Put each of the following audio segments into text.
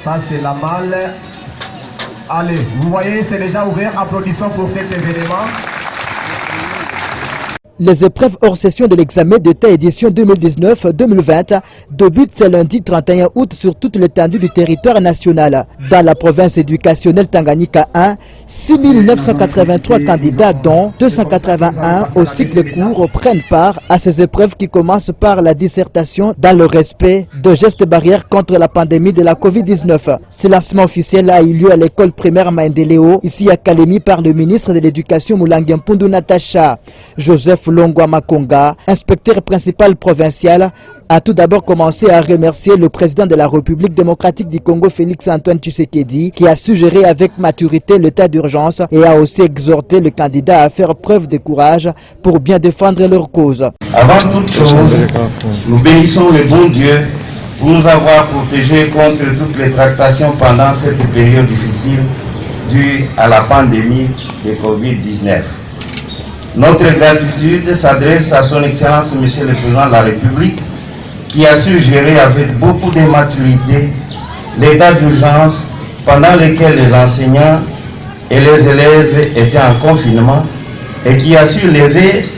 Ça c'est la malle. Allez, vous voyez, c'est déjà ouvert. Applaudissons pour cet événement. Les épreuves hors session de l'examen d'État édition 2019-2020 débutent ce lundi 31 août sur toute l'étendue du territoire national. Dans la province éducationnelle Tanganyika 1, 6 983 candidats dont 281 au cycle court prennent part à ces épreuves qui commencent par la dissertation dans le respect de gestes barrières contre la pandémie de la Covid-19. Ce lancement officiel a eu lieu à l'école primaire Maendeleo, ici à Kalemi, par le ministre de l'Éducation Moulanga Mpundu Natacha. Joseph Longwa Makonga, inspecteur principal provincial, a tout d'abord commencé à remercier le président de la République démocratique du Congo, Félix-Antoine Tshisekedi, qui a suggéré avec maturité l'état d'urgence et a aussi exhorté le candidat à faire preuve de courage pour bien défendre leur cause. Avant toute chose, nous bénissons le bon Dieu pour nous avoir protégés contre toutes les tractations pendant cette période difficile due à la pandémie de Covid-19. Notre gratitude s'adresse à son Excellence Monsieur le Président de la République qui a su gérer avec beaucoup de maturité l'état d'urgence pendant lequel les enseignants et les élèves étaient en confinement et qui a su lever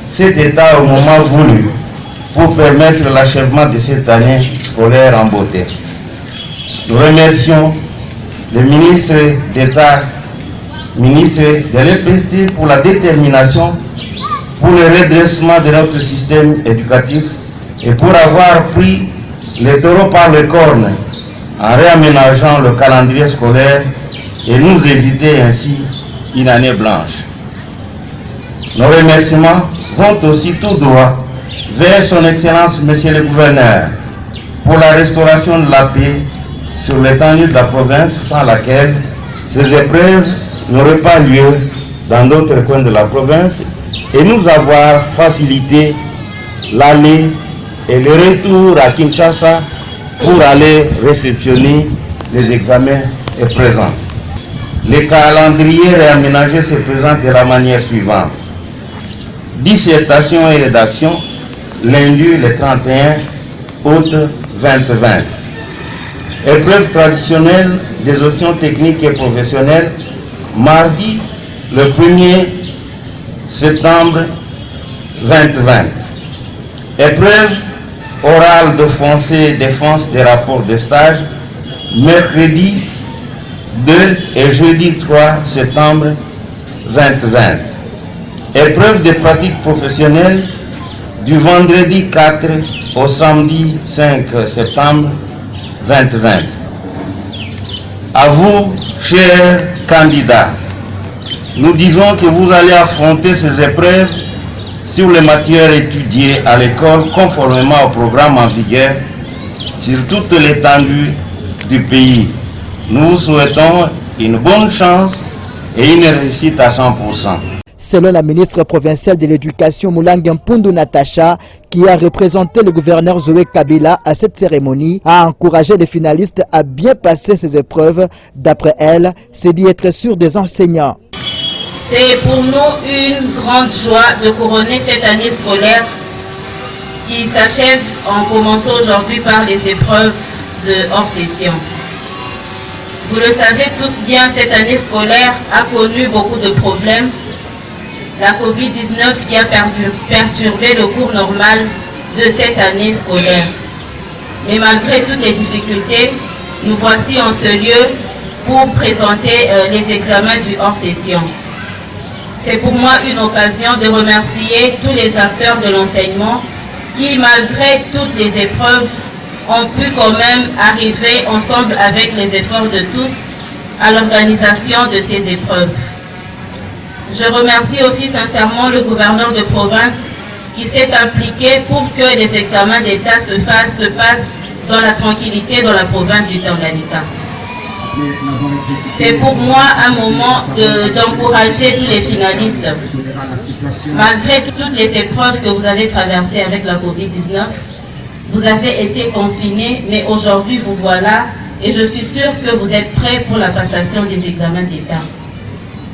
cet état au moment voulu pour permettre l'achèvement de cette année scolaire en beauté. Nous remercions le ministre d'État, ministre de l'EPST pour la détermination pour le redressement de notre système éducatif et pour avoir pris les taureaux par les cornes en réaménageant le calendrier scolaire et nous éviter ainsi une année blanche. Nos remerciements vont aussi tout droit vers son Excellence Monsieur le Gouverneur pour la restauration de la paix sur l'étendue de la province sans laquelle ces épreuves n'aurait pas lieu dans d'autres coins de la province et nous avoir facilité l'aller et le retour à Kinshasa pour aller réceptionner les examens est présent. Le calendrier réaménagé se présente de la manière suivante. Dissertation et rédaction, lundi le 31 août 2020. Épreuve traditionnelle des options techniques et professionnelles, mardi le 1er septembre 2020. Épreuve orale de foncé défense des rapports de stage, mercredi 2 et jeudi 3 septembre 2020. Épreuve de pratique professionnelle du vendredi 4 au samedi 5 septembre 2020. À vous, chers candidats, nous disons que vous allez affronter ces épreuves sur les matières étudiées à l'école conformément au programme en vigueur sur toute l'étendue du pays. Nous vous souhaitons une bonne chance et une réussite à 100%. Selon la ministre provinciale de l'Éducation Moulanga Mpundu Natacha, qui a représenté le gouverneur Zoé Kabila à cette cérémonie, a encouragé les finalistes à bien passer ces épreuves. D'après elle, c'est d'y être sûr des enseignants. C'est pour nous une grande joie de couronner cette année scolaire qui s'achève en commençant aujourd'hui par les épreuves de hors-session. Vous le savez tous bien, cette année scolaire a connu beaucoup de problèmes. La Covid-19 qui a perturbé le cours normal de cette année scolaire. Mais malgré toutes les difficultés, nous voici en ce lieu pour présenter les examens du hors-session. C'est pour moi une occasion de remercier tous les acteurs de l'enseignement qui, malgré toutes les épreuves, ont pu quand même arriver ensemble avec les efforts de tous à l'organisation de ces épreuves. Je remercie aussi sincèrement le gouverneur de province qui s'est impliqué pour que les examens d'État se passent dans la tranquillité dans la province du Tanganyika. C'est pour moi un moment d'encourager tous les finalistes. Malgré toutes les épreuves que vous avez traversées avec la Covid-19, vous avez été confinés, mais aujourd'hui vous voilà et je suis sûre que vous êtes prêts pour la passation des examens d'État.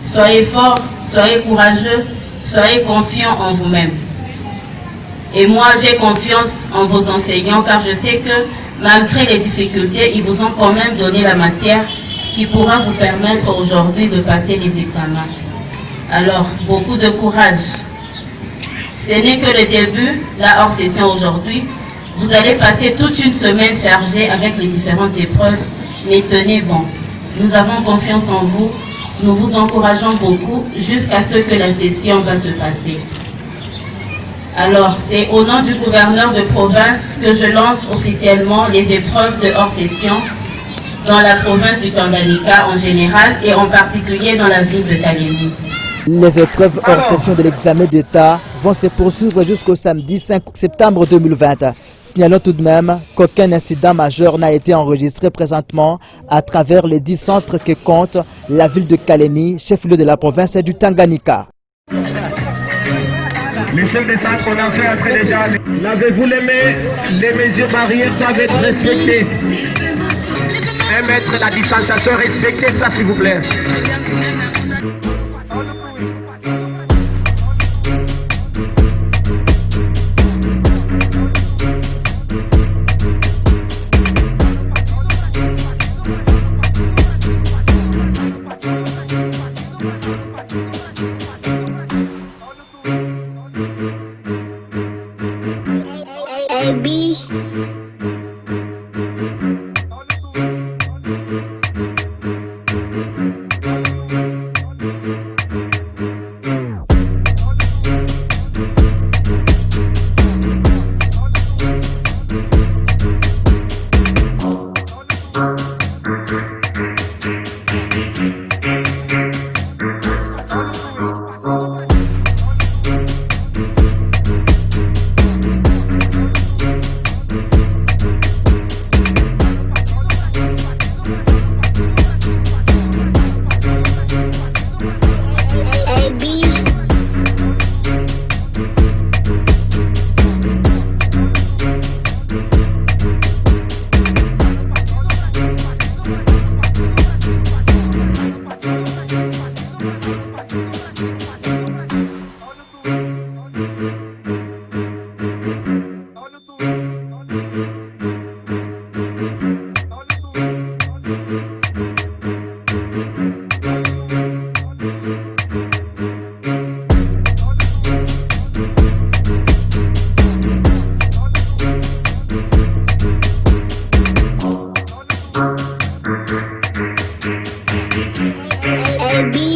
Soyez forts, soyez courageux, soyez confiants en vous-même. Et moi, j'ai confiance en vos enseignants car je sais que malgré les difficultés, ils vous ont quand même donné la matière qui pourra vous permettre aujourd'hui de passer les examens. Alors, beaucoup de courage. Ce n'est que le début, la hors-session aujourd'hui. Vous allez passer toute une semaine chargée avec les différentes épreuves, mais tenez bon. Nous avons confiance en vous, nous vous encourageons beaucoup jusqu'à ce que la session va se passer. Alors, c'est au nom du gouverneur de province que je lance officiellement les épreuves de hors-session dans la province du Tanganyika en général et en particulier dans la ville de Kalemi. Les épreuves hors session de l'examen d'État vont se poursuivre jusqu'au samedi 5 septembre 2020. Signalons tout de même qu'aucun incident majeur n'a été enregistré présentement à travers les 10 centres que compte la ville de Kalemi, chef-lieu de la province du Tanganyika. Les chefs de centre, on a fait entrer déjà. Lavez-vous les mains, les mesures barrières doivent être respectées. 1 mètre, la distanciation, respectez ça s'il vous plaît. AB